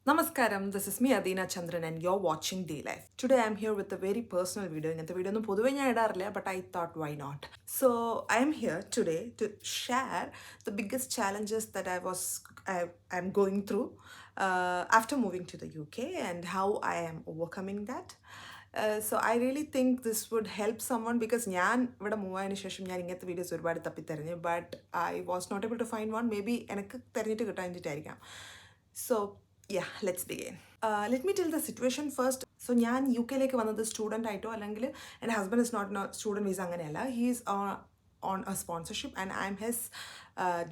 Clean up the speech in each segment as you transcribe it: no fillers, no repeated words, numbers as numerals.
Namaskaram, this is me Adina Chandran and you're watching Day Life. Today I'm here with a very personal video. In the video, but I thought why not? So I am here today to share the biggest challenges that I'm going through after moving to the UK and how I am overcoming that. So I really think this would help someone because ഞാൻ ഇവിടെ move ആയതിനു ശേഷം ഞാൻ ഇങ്ങനത്തെ videos ഒരുപാട് തപ്പിത്തെരഞ്ഞു but I was not able to find one maybe എനിക്ക് തിരഞ്ഞിട്ട് കിട്ടാഞ്ഞിട്ടായിരിക്കാം so yeah, let's begin. Let me tell the situation first. So, ഞാൻ യു കെയിലേക്ക് വന്നത് സ്റ്റുഡൻ്റ് ആയിട്ടോ അല്ലെങ്കിൽ എൻ്റെ husband is not student visa അങ്ങനെയല്ല he is on a sponsorship and I'm his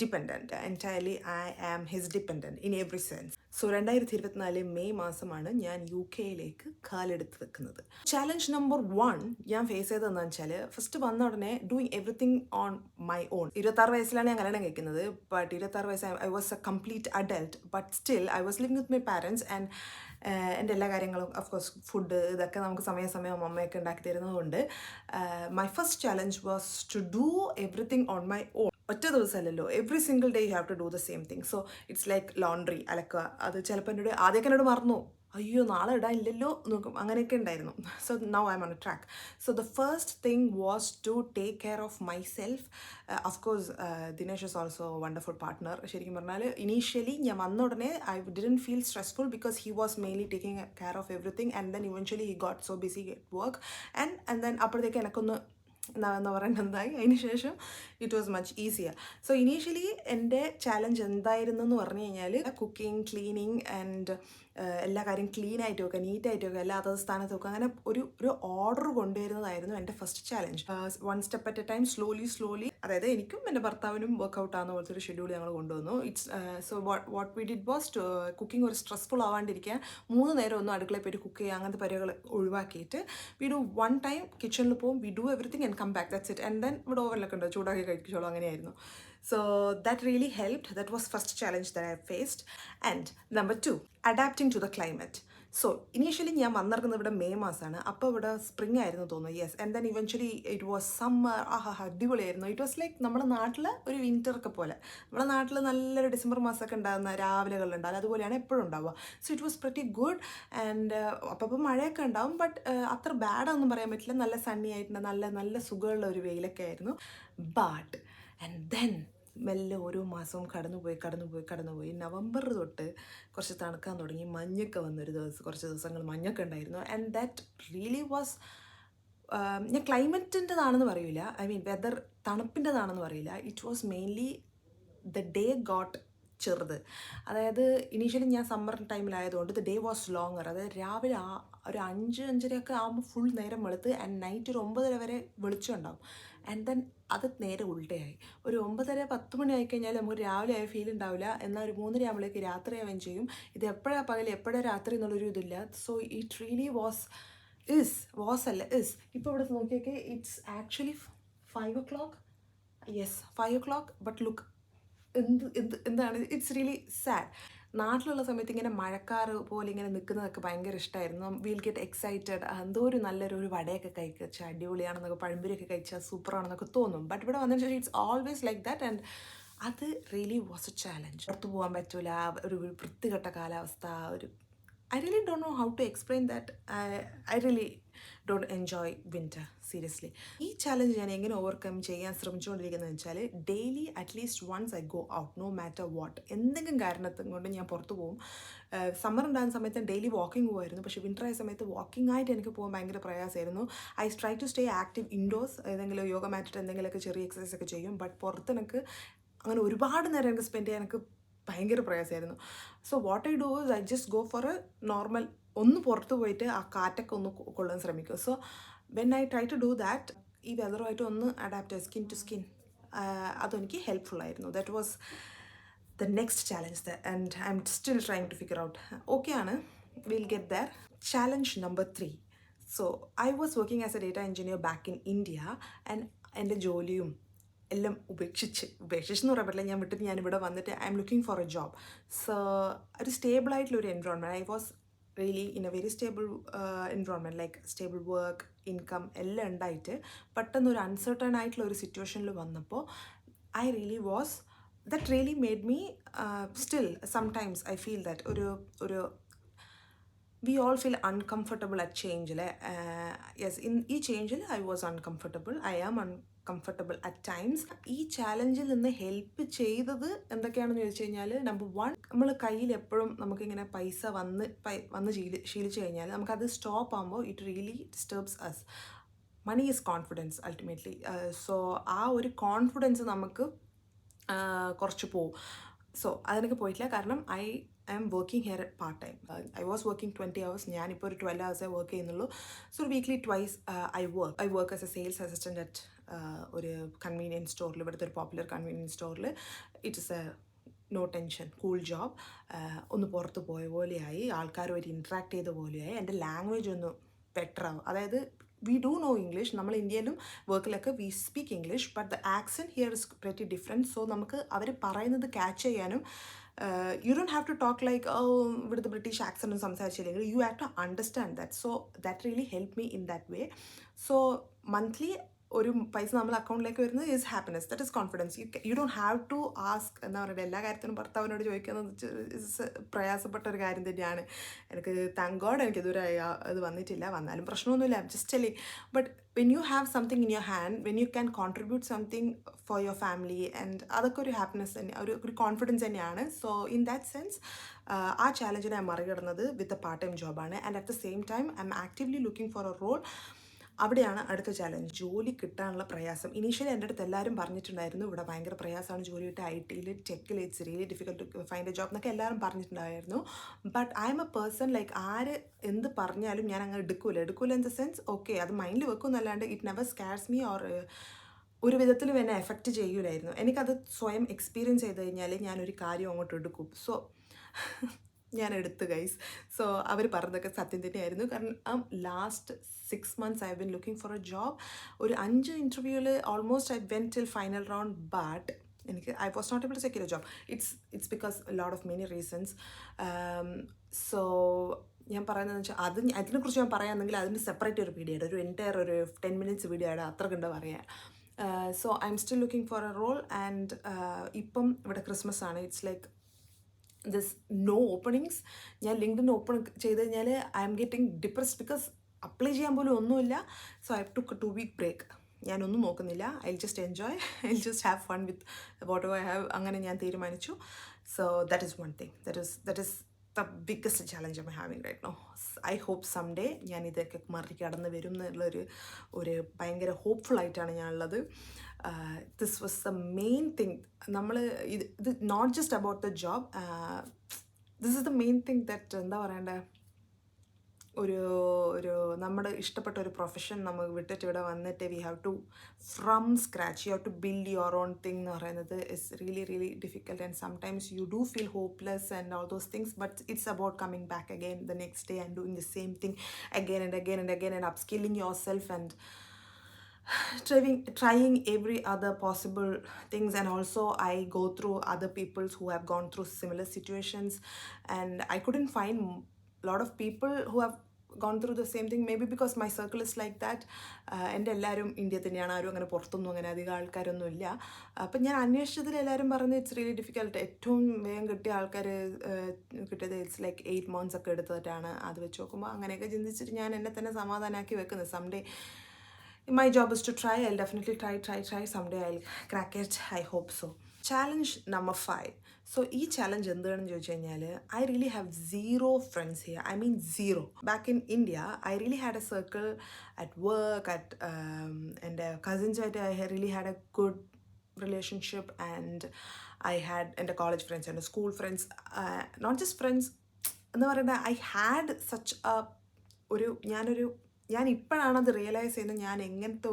dependent. Entirely I am his dependent in every sense. So 2024 May മാസമാണ് ഞാൻ യു കെയിലേക്ക് കാലെടുത്ത് വെക്കുന്നത്. ചാലഞ്ച് നമ്പർ 1 ഞാൻ ഫേസ് ചെയ്തതെന്ന് വെച്ചാൽ ഫസ്റ്റ് വന്ന ഉടനെ doing everything on my on. 26 വയസ്സിലാണ് ഞാൻ കല്യാണം കഴിക്കുന്നത് ബട്ട് 26 വയസ്സ് I was A complete adult but still I was living with my parents and എൻ്റെ എല്ലാ കാര്യങ്ങളും അഫ്കോഴ്സ് ഫുഡ് ഇതൊക്കെ നമുക്ക് സമയം അമ്മയൊക്കെ ഉണ്ടാക്കി തരുന്നതുകൊണ്ട് my first challenge was to do everything on my own. ഒറ്റ ദിവസമല്ലല്ലോ every single day you have to do the same thing. So it's like laundry അലക്കുക. അത് ചിലപ്പോൾ എന്നോട് ആദ്യമൊക്കെ എന്നോട് മറന്നു അയ്യോ നാളെ ഇടാനില്ലല്ലോ നോക്കും അങ്ങനെയൊക്കെ ഉണ്ടായിരുന്നു. So now I'm on a track. So the first thing was to take care of my self. Of course Dinesh is also wonderful partner. ശരിക്കും പറഞ്ഞാൽ ഇനീഷ്യലി ഞാൻ വന്ന ഉടനെ I didn't feel stressful because he was mainly taking care of everything and then eventually he got so busy at work and then അപ്പോഴത്തേക്ക് എനിക്കൊന്ന് എന്താ പറയുന്നതായി അതിന് ശേഷം it was much easier. So initially എൻ്റെ ചാലഞ്ച് എന്തായിരുന്നു എന്ന് പറഞ്ഞു കഴിഞ്ഞാൽ കുക്കിംഗ് ക്ലീനിങ് ആൻഡ് എല്ലാ കാര്യം ക്ലീൻ ആയിട്ട് വെക്കുക നീറ്റായിട്ട് വെക്കുക എല്ലാ അതത് സ്ഥാനത്ത് വെക്കുക അങ്ങനെ ഒരു ഓർഡർ കൊണ്ടുവരുന്നതായിരുന്നു എൻ്റെ first challenge. One step at A time slowly അതായത് എനിക്കും എൻ്റെ ഭർത്താവിനും വർക്കൗട്ട് ആകുന്ന പോലത്തെ ഒരു ഷെഡ്യൂൾ ഞങ്ങൾ കൊണ്ടുവന്നു. It's so what we did was cooking ഒരു സ്ട്രെസ്ഫുൾ ആവാണ്ടിരിക്കാൻ 3 നേരം ഒന്നും അടുക്കളയിൽ പോയിട്ട് കുക്ക് ചെയ്യുക അങ്ങനത്തെ പരിപാടികൾ ഒഴിവാക്കിയിട്ട് വി ഡു വൺ ടൈം കിച്ചണിൽ പോകും we do everything and come back that's it and then ഇവിടെ ഓവനിലൊക്കെ ഉണ്ട് ചൂടാക്കി കഴിച്ചോളൂ അങ്ങനെയായിരുന്നു. So that really helped. That was first challenge that I faced. And number 2, adapting to the climate. So initially ഞാൻ വന്നിറങ്ങുന്നത് ഇവിടെ മെയ് മാസമാണ്. അപ്പോൾ ഇവിടെ സ്പ്രിംഗ് ആയിരുന്നു തോന്നുന്നു. Yes and then eventually it was summer. അടിപൊളിയായിരുന്നു. ഇറ്റ് വാസ് ലൈക്ക് നമ്മുടെ നാട്ടിൽ ഒരു വിൻ്ററൊക്കെ പോലെ. നമ്മുടെ നാട്ടിൽ നല്ലൊരു ഡിസംബർ മാസമൊക്കെ ഉണ്ടാകുന്ന രാവിലെകളിലുണ്ടാകും അതുപോലെയാണ് എപ്പോഴും ഉണ്ടാവുക. So it was pretty good and അപ്പോൾ മഴയൊക്കെ ഉണ്ടാവും ബട്ട് അത്ര ബാഡൊന്നും പറയാൻ പറ്റില്ല. നല്ല സണ്ണി ആയിട്ടുണ്ട് നല്ല സുഖമുള്ള ഒരു വെയിലൊക്കെ ആയിരുന്നു. ബട്ട് ആൻഡ് ദെൻ മെല്ലെ ഓരോ മാസവും കടന്നുപോയി നവംബർ തൊട്ട് കുറച്ച് തണുക്കാൻ തുടങ്ങി. മഞ്ഞൊക്കെ വന്നൊരു കുറച്ച് ദിവസങ്ങൾ മഞ്ഞൊക്കെ ഉണ്ടായിരുന്നു ആൻഡ് ദാറ്റ് റിയലി വാസ് ഞാൻ ക്ലൈമറ്റിൻ്റെതാണെന്ന് പറയില്ല ഐ മീൻ വെതർ തണുപ്പിൻ്റെതാണെന്ന് പറയില്ല. It was mainly the day got ചെറുത്. അതായത് ഇനീഷ്യലി ഞാൻ സമ്മർ ടൈമിലായതുകൊണ്ട് ദ ഡേ വാസ് ലോങ്ങർ. അതായത് രാവിലെ ഒരു 5-5:30 ആകുമ്പോൾ ഫുൾ നേരം വെളുത്ത് ആൻഡ് നൈറ്റ് ഒരു 9:30 വരെ വെളിച്ചം ഉണ്ടാവും ആൻഡ് ദെൻ അത് നേരെ ഉൾട്ടയായി. ഒരു 9:30-10 മണി ആയിക്കഴിഞ്ഞാൽ നമുക്ക് രാവിലെ ആയ ഫീൽ ഉണ്ടാവില്ല. എന്നാൽ ഒരു 3:30 ആകുമ്പോഴേക്ക് രാത്രിയാവുകയും ചെയ്യും. ഇത് എപ്പോഴാണ് പകൽ എപ്പോഴാണ് രാത്രി എന്നുള്ളൊരു ഇതില്ല. സോ ഇറ്റ് റിയലി ഇസ് ഇപ്പോൾ ഇവിടെ നോക്കിയൊക്കെ it's actually 5 o'clock. Yes 5 o'clock but look എന്താണ് ഇറ്റ്സ് റിയലി സാഡ്. നാട്ടിലുള്ള സമയത്ത് ഇങ്ങനെ മഴക്കാറ് പോലെ ഇങ്ങനെ നിൽക്കുന്നതൊക്കെ ഭയങ്കര ഇഷ്ടമായിരുന്നു. വിൽ ഗെറ്റ് എക്സൈറ്റഡ് എന്തോ ഒരു നല്ലൊരു വടയൊക്കെ കഴിച്ചാൽ അടിപൊളിയാണെന്നൊക്കെ പഴംപൊരിയൊക്കെ കഴിച്ചാൽ സൂപ്പറാണെന്നൊക്കെ തോന്നും. ബട്ട് ഇവിടെ വന്നതിന് ശേഷം it's always like that and അത് റിയലി വാസ് എ ചാലഞ്ച്. പുറത്ത് പോകാൻ പറ്റൂല ഒരു വൃത്തികെട്ട കാലാവസ്ഥ. I really don't know how to explain that. I really don't enjoy winter, seriously. ഈ ചാലഞ്ച് ഞാൻ എങ്ങനെ ഓവർകം ചെയ്യാൻ ശ്രമിച്ചുകൊണ്ടിരിക്കുന്നതെന്ന് വെച്ചാൽ daily at least once I go out no matter what. എന്തെങ്കിലും കാരണത്തും കൊണ്ട് ഞാൻ പുറത്ത് പോകും. സമ്മർ ഉണ്ടാകുന്ന സമയത്ത് ഡെയിലി വാക്കിംഗ് പോകുമായിരുന്നു. പക്ഷേ വിൻ്റർ ആയ സമയത്ത് വാക്കിംഗ് ആയിട്ട് എനിക്ക് പോകാൻ ഭയങ്കര പ്രയാസമായിരുന്നു. I try to stay active indoors. ഏതെങ്കിലും യോഗ മാറ്റിട്ട് എന്തെങ്കിലുമൊക്കെ ചെറിയ എക്സസൈസ് ഒക്കെ ചെയ്യും. ബട്ട് പുറത്ത് എനിക്ക് അങ്ങനെ ഒരുപാട് നേരം എനിക്ക് സ്പെൻഡ് ചെയ്യാൻ എനിക്ക് ഭയങ്കര പ്രയാസമായിരുന്നു. So what I do is I just go for a normal ഒന്ന് പുറത്ത് പോയിട്ട് ആ കാറ്റൊക്കെ ഒന്ന് കൊള്ളാൻ ശ്രമിക്കും. So when I try to do that ഈ വെതറുമായിട്ട് ഒന്ന് അഡാപ്റ്റ് സ്കിൻ ടു സ്കിൻ അതെനിക്ക് ഹെൽപ്ഫുള്ളായിരുന്നു. That was the next challenge and I'm still trying to figure out. ഓക്കെയാണ്, will get there. Challenge number 3. So I was working as a data engineer back in India and എൻ്റെ ജോലിയും എല്ലാം ഉപേക്ഷിച്ചെന്ന് പറയാൻ പറ്റില്ല. ഞാൻ വിട്ടിട്ട് ഞാനിവിടെ വന്നിട്ട് I'm looking for a job. So ഒരു സ്റ്റേബിളായിട്ടുള്ളൊരു environment. I was really in a very stable environment like stable work income എല്ലാം ഉണ്ടായിട്ട് പെട്ടെന്ന് ഒരു അൺസർട്ടൺ ആയിട്ടുള്ള ഒരു സിറ്റുവേഷനിൽ വന്നപ്പോൾ I really was that really made me still sometimes I feel that ഒരു we all feel uncomfortable at change. Yes, in ഈ ചേഞ്ചിൽ I was uncomfortable. I am uncomfortable at times. ഈ ചാലഞ്ചിൽ നിന്ന് ഹെൽപ്പ് ചെയ്തത് എന്തൊക്കെയാണെന്ന് ചോദിച്ചു കഴിഞ്ഞാൽ, നമ്പർ വൺ, നമ്മൾ കയ്യിൽ എപ്പോഴും നമുക്കിങ്ങനെ പൈസ വന്ന് ശീലിച്ചു കഴിഞ്ഞാൽ നമുക്കത് സ്റ്റോപ്പ് ആകുമ്പോൾ it really disturbs us. Money is confidence ultimately. So ആ ഒരു കോൺഫിഡൻസ് നമുക്ക് കുറച്ച് പോവും. സോ അതിനൊക്കെ പോയിട്ടില്ല. കാരണം I am working here at part time. I was working 20 hours. ഞാനിപ്പോൾ ഒരു 12 hours വർക്ക് ചെയ്യുന്നുള്ളൂ. So weekly twice I work as a sales assistant at ഒരു കൺവീനിയൻസ് സ്റ്റോറിൽ, ഇവിടുത്തെ ഒരു പോപ്പുലർ കൺവീനിയൻസ് സ്റ്റോറിൽ. It is a no tension cool job. ഒന്ന് പുറത്ത് പോയ പോലെയായി, ആൾക്കാരുമായിട്ട് ഇൻട്രാക്ട് ചെയ്ത പോലെയായി, എൻ്റെ ലാംഗ്വേജ് ഒന്ന് ബെറ്റർ ആവും. അതായത് we do know English, നമ്മൾ ഇന്ത്യയിലും വർക്കിലൊക്കെ we speak English, but the accent here is pretty different. So നമുക്ക് അവർ പറയുന്നത് ക്യാച്ച് ചെയ്യാനും, you don't have to talk like ഇവിടുത്തെ British ആക്സെൻറ്റും സംസാരിച്ചില്ലെങ്കിൽ you have to understand that. So that really helped me in that way. So monthly ഒരു പൈസ നമ്മൾ അക്കൗണ്ടിലേക്ക് വരുന്നത് is happiness, that is confidence. You don't have to ask. എന്താ പറയുക, എല്ലാ കാര്യത്തിനും ഭർത്താവിനോട് ചോദിക്കുന്നത് ഇസ് പ്രയാസപ്പെട്ട ഒരു കാര്യം തന്നെയാണ്. എനിക്ക് താങ്ക് ഗോഡ് എനിക്ക് ഇതുവരെ അത് വന്നിട്ടില്ല. വന്നാലും പ്രശ്നമൊന്നുമില്ല, just telling. But when you have something in your hand, when you can contribute something for your family, and അതൊക്കെ ഒരു ഹാപ്പിനെസ് തന്നെ, ഒരു കോൺഫിഡൻസ് തന്നെയാണ്. സോ ഇൻ ദാറ്റ് സെൻസ് ആ ചാലഞ്ചിനെ മറികടന്നത് വിത്ത് എ പാർട്ട് ടൈം ജോബാണ്. And at the same time I'm actively looking for a role. അവിടെയാണ് അടുത്ത ചാലഞ്ച്, ജോലി കിട്ടാനുള്ള പ്രയാസം. ഇനീഷ്യലി എൻ്റെ അടുത്ത് എല്ലാവരും പറഞ്ഞിട്ടുണ്ടായിരുന്നു, ഇവിടെ ഭയങ്കര പ്രയാസമാണ് ജോലി കിട്ടുക, IT-ൽ ടെക്കിൽ it's really difficult to find a job എന്നൊക്കെ എല്ലാവരും പറഞ്ഞിട്ടുണ്ടായിരുന്നു. But I'm a person like, ആര് എന്ത് പറഞ്ഞാലും ഞാൻ അങ്ങനെ എടുക്കൂല ഇൻ ദ സെൻസ്, ഓക്കെ അത് മൈൻഡിൽ വെക്കുമെന്നല്ലാണ്ട് it never scares me or ഒരു വിധത്തിലും എന്നെ എഫക്റ്റ് ചെയ്യൂലായിരുന്നു. എനിക്കത് സ്വയം എക്സ്പീരിയൻസ് ചെയ്ത് കഴിഞ്ഞാൽ ഞാനൊരു കാര്യം അങ്ങോട്ട് എടുക്കും. സോ ഞാൻ എടുത്തു ഗൈസ്. സോ അവർ പറഞ്ഞതൊക്കെ സത്യം തന്നെയായിരുന്നു. കാരണം last 6 months I been looking for a job. ഒരു 5 ഇൻ്റർവ്യൂവിൽ almost I went till final round, but I was not able to secure a job. It's because a lot of many reasons. So ഞാൻ പറയുന്നതെന്ന് വെച്ചാൽ, അതിനെക്കുറിച്ച് ഞാൻ പറയാമെന്നെങ്കിൽ അതിന് separate ഒരു video ഒരു എൻ്റയർ ഒരു 10 minutes വീഡിയോ ആയിട്ട് അത്ര കണ്ട് പറയാം. So I'm still looking for a role. And ഇപ്പം ഇവിടെ ക്രിസ്മസ് ആണ്. It's like this no openings. ഞാൻ ലിങ്ക്ഡിൻ ഓപ്പൺ ചെയ്ത് കഴിഞ്ഞാൽ I'm getting depressed because apply ചെയ്യാൻ പോലും ഒന്നുമില്ല. So I took a 2-week break. ഞാനൊന്നും നോക്കുന്നില്ല, I just enjoy, I just have fun with whatever I have. അങ്ങനെ ഞാൻ തീരുമാനിച്ചു. So that is one thing, that is the biggest challenge I M having right now. I hope someday ഞാൻ ഇതൊക്കെ മറികടന്ന് വരും എന്നുള്ളൊരു ഭയങ്കര ഹോപ്പ്ഫുൾ ആയിട്ടാണ് ഞാനുള്ളത്. This was the main thing. നമ്മൾ ഇത് not just about the job, this is the main thing that എന്താ പറയണ്ടേ, ഒരു നമ്മുടെ ഇഷ്ടപ്പെട്ട ഒരു പ്രൊഫഷൻ നമുക്ക് വിട്ടിട്ട് ഇവിടെ വന്നിട്ട് we have to from scratch, you have to build your own thing എന്ന് പറയുന്നത് is really difficult. And sometimes you do feel hopeless and all those things, but it's about coming back again the next day and doing the same thing again and again and again and upskilling yourself and trying every other possible things. And also I go through other peoples who have gone through similar situations, and I couldn't find a lot of people who have gone through the same thing, maybe because my circle is like that. എൻ്റെ എല്ലാവരും India തന്നെയാണ്, ആരും അങ്ങനെ പുറത്തൊന്നും അങ്ങനെ അധികം ആൾക്കാരൊന്നും ഇല്ല. അപ്പം ഞാൻ അന്വേഷിച്ചതിൽ എല്ലാവരും പറയുന്നത് ഇറ്റ്സ് റിയലി ഡിഫിക്കൽട്ട്. ഏറ്റവും വേഗം കിട്ടിയ ആൾക്കാർ കിട്ടിയത് ഇറ്റ്സ് ലൈക്ക് 8 months ഒക്കെ എടുത്തിട്ടാണ്. അത് വെച്ച് നോക്കുമ്പോൾ അങ്ങനെയൊക്കെ ചിന്തിച്ചിട്ട് ഞാൻ എന്നെ തന്നെ സമാധാനമാക്കി വെക്കുന്നത്. Someday my job is to try. I'll definitely try. Someday I'll crack it. I hope so. Challenge number 5. So ഈ ചാലഞ്ച് എന്താണെന്ന് ചോദിച്ചു കഴിഞ്ഞാൽ, I really have 0 friends here. I mean 0. Back in India, I really had a circle at work, എൻ്റെ കസിൻസുമായിട്ട് I really had a good relationship, and I had എൻ്റെ college friends, എൻ്റെ school friends, not just friends എന്ന് പറയുന്നത്, I had such ഞാൻ ഇപ്പോഴാണ് അത് realise ചെയ്യുന്നത്, ഞാൻ എങ്ങനത്തെ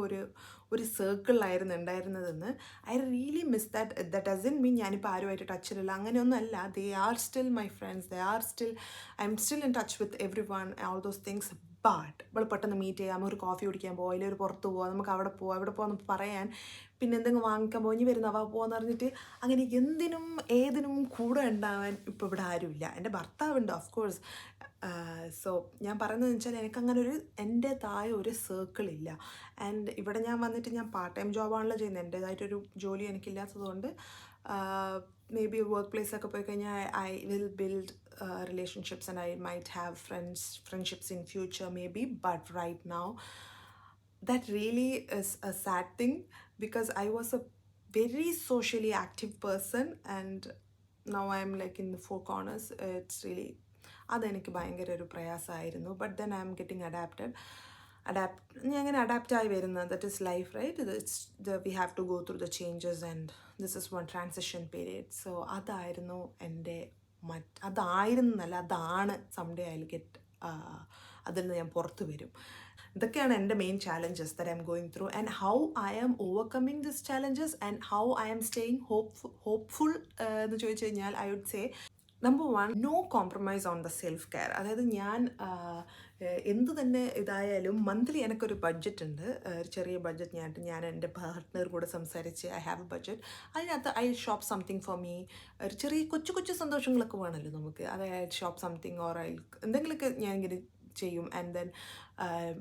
ഒരു സർക്കിളിലായിരുന്നു ഉണ്ടായിരുന്നതെന്ന്. I really miss that doesn't mean ഞാനിപ്പോൾ ആരുമായിട്ട് ടച്ചിലില്ല, അങ്ങനെയൊന്നും അല്ല. They are still my friends, I'm still in touch with everyone, all those things. But നമ്മൾ പെട്ടെന്ന് മീറ്റ് ചെയ്യാം, ഒരു കോഫി കുടിക്കാൻ പോകാം, അല്ലെങ്കിൽ ഒരു പുറത്ത് പോകാം, നമുക്ക് അവിടെ പോകാമെന്ന് പറയാൻ, പിന്നെ എന്തെങ്കിലും വാങ്ങിക്കാൻ പോയി വരുന്നവ പോകാമെന്ന് പറഞ്ഞിട്ട് അങ്ങനെ എന്തിനും ഏതിനും കൂടെ ഉണ്ടാവാൻ ഇപ്പോൾ ഇവിടെ ആരുമില്ല. എൻ്റെ ഭർത്താവുണ്ട് ഓഫ് കോഴ്സ്. സോ ഞാൻ പറയുന്നതെന്ന് വെച്ചാൽ എനിക്കങ്ങനെ എൻ്റേതായ ഒരു സർക്കിളില്ല. ആൻഡ് ഇവിടെ ഞാൻ വന്നിട്ട് ഞാൻ പാർട്ട് ടൈം ജോബാണല്ലോ ചെയ്യുന്നത്, എൻ്റേതായിട്ടൊരു ജോലി എനിക്കില്ലാത്തതുകൊണ്ട് മേ ബി വർക്ക് പ്ലേസ് ഒക്കെ പോയി കഴിഞ്ഞാൽ I will build relationships and I might have friendships in future maybe, but right now that really is a sad thing because I was a very socially active person and now I'm like in the four corners. It's really അതെനിക്ക് ഭയങ്കര ഒരു പ്രയാസമായിരുന്നു. But then I'm getting ഞാൻ അങ്ങനെ adapt ആയി വരുന്നത്. That is life right. We have to go through the changes and this is one transition period. So അതായിരുന്നു എൻ്റെ അതായിരുന്നല്ല, അതാണ് സംഡേ ഐ വിൽ ഗെറ്റ്, അതിൽ നിന്ന് ഞാൻ പുറത്ത് വരും. ഇതൊക്കെയാണ് എൻ്റെ main challenges that I'm going through and how I am overcoming this challenges and how I am staying hopeful എന്ന് ചോദിച്ചു കഴിഞ്ഞാൽ I would say number one, no compromise on the self care. അതായത് ഞാൻ എന്ത് തന്നെ ഇതായാലും monthly എനിക്കൊരു budget ഉണ്ട്, ഒരു ചെറിയ ബഡ്ജറ്റ്. ഞാൻ എൻ്റെ പാർട്ട്ണർ കൂടെ സംസാരിച്ച് ഐ ഹാവ് എ ബഡ്ജറ്റ്. അതിനകത്ത് I shop something for me. ഒരു ചെറിയ കൊച്ചു സന്തോഷങ്ങളൊക്കെ വേണമല്ലോ നമുക്ക്. അതായത് ഷോപ്പ് സംതിങ് ഓർ എന്തെങ്കിലുമൊക്കെ ഞാൻ ഇങ്ങനെ ചെയ്യും. ആൻഡ് ദെൻ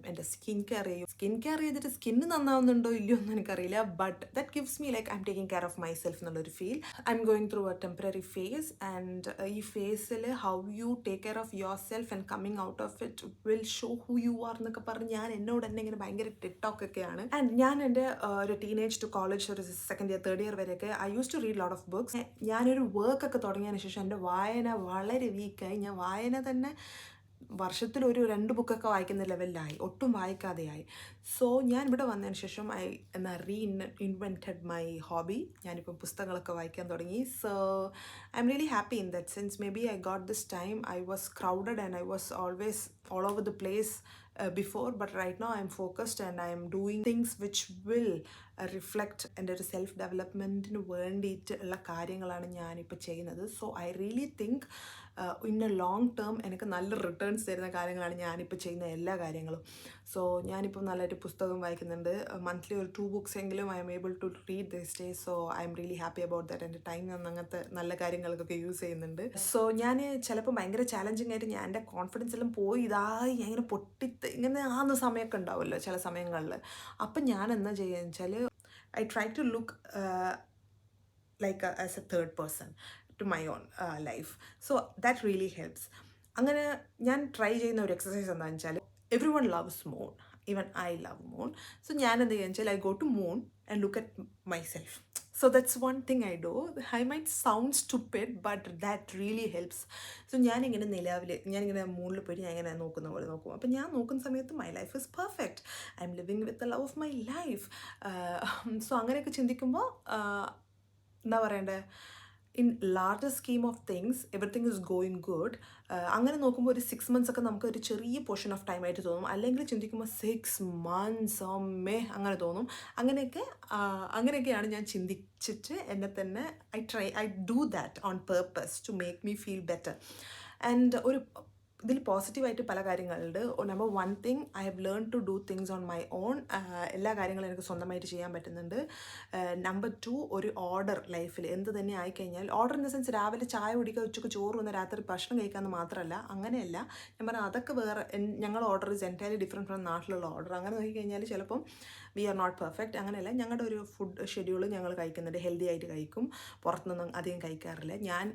എൻ്റെ സ്കിൻ കെയർ ചെയ്തിട്ട് സ്കിന്ന് നന്നാവുന്നുണ്ടോ ഇല്ലയോ എന്ന് എനിക്കറിയില്ല. But that gives me like I'm taking care of my self എന്നുള്ളൊരു feel. I'm going through a temporary phase and ഈ ഫേസിൽ how you take care of your self and coming out of it will show who you are എന്നൊക്കെ പറഞ്ഞ് ഞാൻ എന്നോട് തന്നെ ഇങ്ങനെ ഭയങ്കര ടിക്ടോക്കൊക്കെയാണ്. ആൻഡ് ഞാൻ എൻ്റെ ഒരു ടീനേജ് ടു കോളേജ് ഒരു സെക്കൻഡ് ഇയർ തേർഡ് ഇയർ വരെയൊക്കെ I use to read lot of books. ഞാനൊരു വർക്കൊക്കെ തുടങ്ങിയതിന് ശേഷം എൻ്റെ വായന വളരെ വീക്കായി. ഞാൻ വായന തന്നെ വർഷത്തിൽ ഒരു 2 ബുക്കൊക്കെ വായിക്കുന്ന ലെവലിലായി, ഒട്ടും വായിക്കാതെയായി. സോ ഞാൻ ഇവിടെ വന്നതിന് ശേഷം ഇൻവെൻറ്റഡ് മൈ ഹോബി. ഞാനിപ്പോൾ പുസ്തകങ്ങളൊക്കെ വായിക്കാൻ തുടങ്ങി. So I'm really happy in that sense. May be I got this time. I was crowded and I was always all over the place before, but right now I'm focused and I am doing things which will reflect എൻ്റെ ഒരു self ഡെവലപ്മെൻറ്റിന് വേണ്ടിയിട്ട് ഉള്ള കാര്യങ്ങളാണ് ഞാനിപ്പോൾ ചെയ്യുന്നത്. So I really think in A long term എനിക്ക് നല്ല returns തരുന്ന കാര്യങ്ങളാണ് ഞാനിപ്പോൾ ചെയ്യുന്ന എല്ലാ കാര്യങ്ങളും. സോ ഞാനിപ്പോൾ നല്ലൊരു പുസ്തകം വായിക്കുന്നുണ്ട്. മന്ത്ലി ഒരു 2 ബുക്സ് എങ്കിലും I'm able to read this day. So I'm really happy about that. എൻ്റെ ടൈം ഞാൻ അങ്ങനത്തെ നല്ല കാര്യങ്ങൾക്കൊക്കെ യൂസ് ചെയ്യുന്നുണ്ട്. സോ ഞാൻ ചിലപ്പോൾ ഭയങ്കര ചാലഞ്ചിങ് ആയിട്ട് ഞാൻ എൻ്റെ കോൺഫിഡൻസ് എല്ലാം പോയി ഇതായി ഇങ്ങനെ ഇങ്ങനെ ആകുന്ന സമയമൊക്കെ ഉണ്ടാവുമല്ലോ ചില സമയങ്ങളിൽ. അപ്പം ഞാൻ എന്താ ചെയ്യുക വെച്ചാൽ I try to look like as a third person to my own life. So that really helps. അങ്ങനെ ഞാൻ ട്രൈ ചെയ്യുന്ന ഒരു എക്സസൈസ് എന്താണെന്ന് വെച്ചാൽ everyone loves moon, even I love moon. So ഞാൻ എന്ത് ചെയ്യുക വെച്ചാൽ I go to moon and look at myself. So that's one thing I do. I might sound stupid, but that really helps. So ഞാനിങ്ങനെ ഞാനിങ്ങനെ മൂണിൽ പോയിട്ട് ഞാൻ ഇങ്ങനെ നോക്കുന്ന പോലെ നോക്കും. അപ്പം ഞാൻ നോക്കുന്ന സമയത്ത് my life is perfect. I M living with the love of my life. So അങ്ങനെയൊക്കെ ചിന്തിക്കുമ്പോൾ എന്താ പറയണ്ടേ, in larger scheme of things everything is going good. അങ്ങനെ നോക്കുമ്പോൾ ഒരു 6 months ഒക്കെ നമുക്ക് ഒരു ചെറിയ പോർഷൻ ഓഫ് ടൈം ആയിട്ട് തോന്നും. അല്ലെങ്കിൽ ചിന്തിക്കുമ്പോൾ 6 months അങ്ങനെ തോന്നും. അങ്ങനെയൊക്കെയാണ് ഞാൻ ചിന്തിച്ചിട്ട് എന്നെ തന്നെ I do that on purpose to make me feel better. And ഇതിൽ പോസിറ്റീവായിട്ട് പല കാര്യങ്ങളുണ്ട്. Number 1 thing, I have learn to do things on my own. എല്ലാ കാര്യങ്ങളും എനിക്ക് സ്വന്തമായിട്ട് ചെയ്യാൻ പറ്റുന്നുണ്ട്. നമ്പർ 2, ഒരു ഓർഡർ ലൈഫിൽ എന്ത് തന്നെ ആയിക്കഴിഞ്ഞാൽ, ഓർഡർ ഇൻ ദ സെൻസ് രാവിലെ ചായ കുടിക്കുക, ഉച്ചയ്ക്ക് ചോറ് വന്ന് രാത്രി ഭക്ഷണം കഴിക്കാമെന്ന് മാത്രമല്ല. അങ്ങനെയല്ല ഞാൻ പറഞ്ഞാൽ, അതൊക്കെ വേറെ. ഞങ്ങളുടെ order is entirely different from നാട്ടിലുള്ള ഓർഡർ. അങ്ങനെ നോക്കിക്കഴിഞ്ഞാൽ ചിലപ്പം വി ആർ നോട്ട് പെർഫെക്റ്റ്. അങ്ങനെയല്ല, ഞങ്ങളുടെ ഒരു ഫുഡ് ഷെഡ്യൂൾ ഞങ്ങൾ കഴിക്കുന്നുണ്ട്. ഹെൽത്തി ആയിട്ട് കഴിക്കും, പുറത്തുനിന്നും അധികം കഴിക്കാറില്ല. ഞാൻ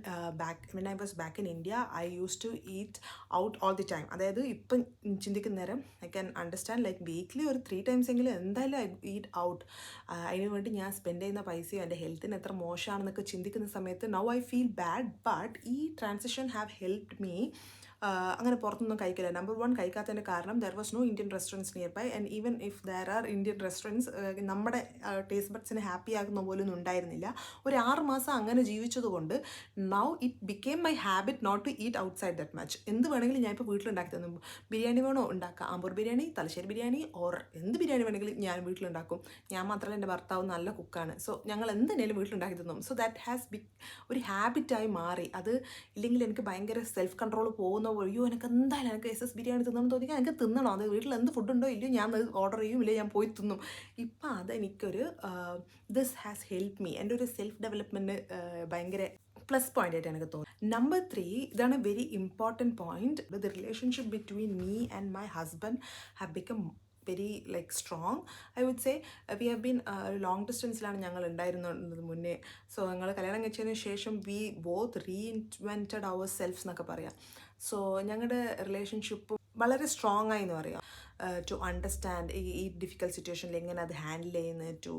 when I was back in India I use to eat out all the time. അതായത് ഇപ്പം ചിന്തിക്കുന്ന നേരം I can understand like weekly ഒരു 3 times എങ്കിലും എന്തായാലും ഐ ഈറ്റ് ഔട്ട്. അതിന് വേണ്ടി ഞാൻ സ്പെൻഡ് ചെയ്യുന്ന പൈസയും എൻ്റെ ഹെൽത്തിന് എത്ര മോശമാണെന്നൊക്കെ ചിന്തിക്കുന്ന സമയത്ത് now I feel bad. But ഈ ട്രാൻസിഷൻ ഹാവ് ഹെൽപ്ഡ് മീ. അങ്ങനെ പുറത്തൊന്നും കഴിക്കില്ല. നമ്പർ 1, കഴിക്കാത്തതിൻ്റെ കാരണം there was no Indian restaurants near by. And even if there are Indian restaurants നമ്മുടെ ടേസ്റ്റ് ബഡ്സിനെ ഹാപ്പി ആക്കുന്ന പോലൊന്നും ഉണ്ടായിരുന്നില്ല. ഒരു 6 മാസം അങ്ങനെ ജീവിച്ചതുകൊണ്ട് now it became my habit not to eat outside that much. എന്ത് വേണമെങ്കിലും ഞാൻ ഇപ്പോൾ വീട്ടിലുണ്ടാക്കി തന്നു. ബിരിയാണി വേണോ ഉണ്ടാക്കാം, ആമ്പൂർ ബിരിയാണി, തലശ്ശേരി ബിരിയാണി, ഓർ എന്ത് ബിരിയാണി വേണമെങ്കിലും ഞാൻ വീട്ടിലുണ്ടാക്കും. ഞാൻ മാത്രമല്ല, എൻ്റെ ഭർത്താവ് നല്ല കുക്കാണ്. സോ ഞങ്ങൾ എന്തെങ്കിലും വീട്ടിലുണ്ടാക്കി തന്നു. സോ ദാറ്റ് ഹാസ് ഒരു ഹാബിറ്റായി മാറി. അത് ഇല്ലെങ്കിൽ എനിക്ക് ഭയങ്കര സെൽഫ് കൺട്രോൾ പോകുന്ന അയ്യോ എനിക്ക് എന്തായാലും എനിക്ക് SS ബിരിയാണി തിന്നണം തോന്നിയാൽ എനിക്ക് തിന്നണം. അത് വീട്ടിൽ എന്ത് ഫുഡുണ്ടോ ഇല്ലയോ ഞാൻ ഓർഡർ ചെയ്യും, ഇല്ലേ ഞാൻ പോയി തിന്നും. ഇപ്പം അതെനിക്കൊരു ദിസ് ഹാസ് ഹെൽപ്പ് മീ. എൻ്റെ ഒരു സെൽഫ് ഡെവലപ്മെൻറ്റ് ഭയങ്കര പ്ലസ് പോയിന്റ് ആയിട്ട് എനിക്ക് തോന്നുന്നു. നമ്പർ 3, ഇതാണ് very important point. The relationship between me and my husband have become very like strong I would say. We have been ഒരു ലോങ് ഡിസ്റ്റൻസിലാണ് ഞങ്ങൾ ഉണ്ടായിരുന്നത് മുന്നേ. സോ ഞങ്ങൾ കല്യാണം കഴിച്ചതിന് ശേഷം we both reinvented our selfs എന്നൊക്കെ പറയാം. സോ ഞങ്ങളുടെ റിലേഷൻഷിപ്പും വളരെ സ്ട്രോങ് ആയി എന്ന് പറയാം. ടു അണ്ടർസ്റ്റാൻഡ് ഈ ഡിഫിക്കൽട്ട് സിറ്റുവേഷനിൽ എങ്ങനെ അത് ഹാൻഡിൽ ചെയ്യുന്നത്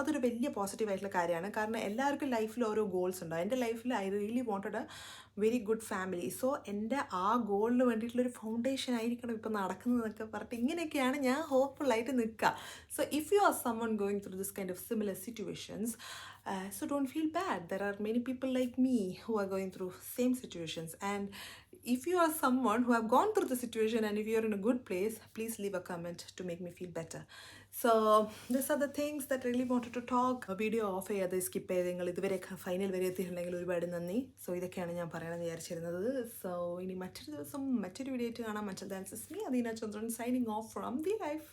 അതൊരു വലിയ പോസിറ്റീവായിട്ടുള്ള കാര്യമാണ്. കാരണം എല്ലാവർക്കും ലൈഫിൽ ഓരോ ഗോൾസ് ഉണ്ടാവും. എൻ്റെ ലൈഫിൽ I really wanted A very good family. So എൻ്റെ ആ ഗോളിന് വേണ്ടിയിട്ടുള്ളൊരു ഫൗണ്ടേഷൻ ആയിരിക്കണം ഇപ്പോൾ നടക്കുന്നതെന്നൊക്കെ പറഞ്ഞിട്ട് ഇങ്ങനെയൊക്കെയാണ് ഞാൻ ഹോപ്പ്ഫുള്ളായിട്ട് നിൽക്കുക. So if you are someone going through this kind of similar situations, so don't feel bad. There are many people like me who are going through same situations, and if you are someone who have gone through the situation and if you are in a good place, please leave a comment to make me feel better. So these are the things that really wanted to talk. Video of ചെയ്യാതെ skip ചെയ്ത് നിങ്ങൾ ഇതുവരെ final വരെ എത്തിയിട്ടുണ്ടെങ്കിൽ ഒരുപാട് നന്ദി. So ഇതൊക്കെയാണ് ഞാൻ പറയണമെന്ന് വിചാരിച്ചിരുന്നത്. സോ ഇനി മറ്റൊരു ദിവസം മറ്റൊരു വീഡിയോ ആയിട്ട് കാണാം. മറ്റൊരു ഡാൻസസ് me Adeena Chandran signing off from the life.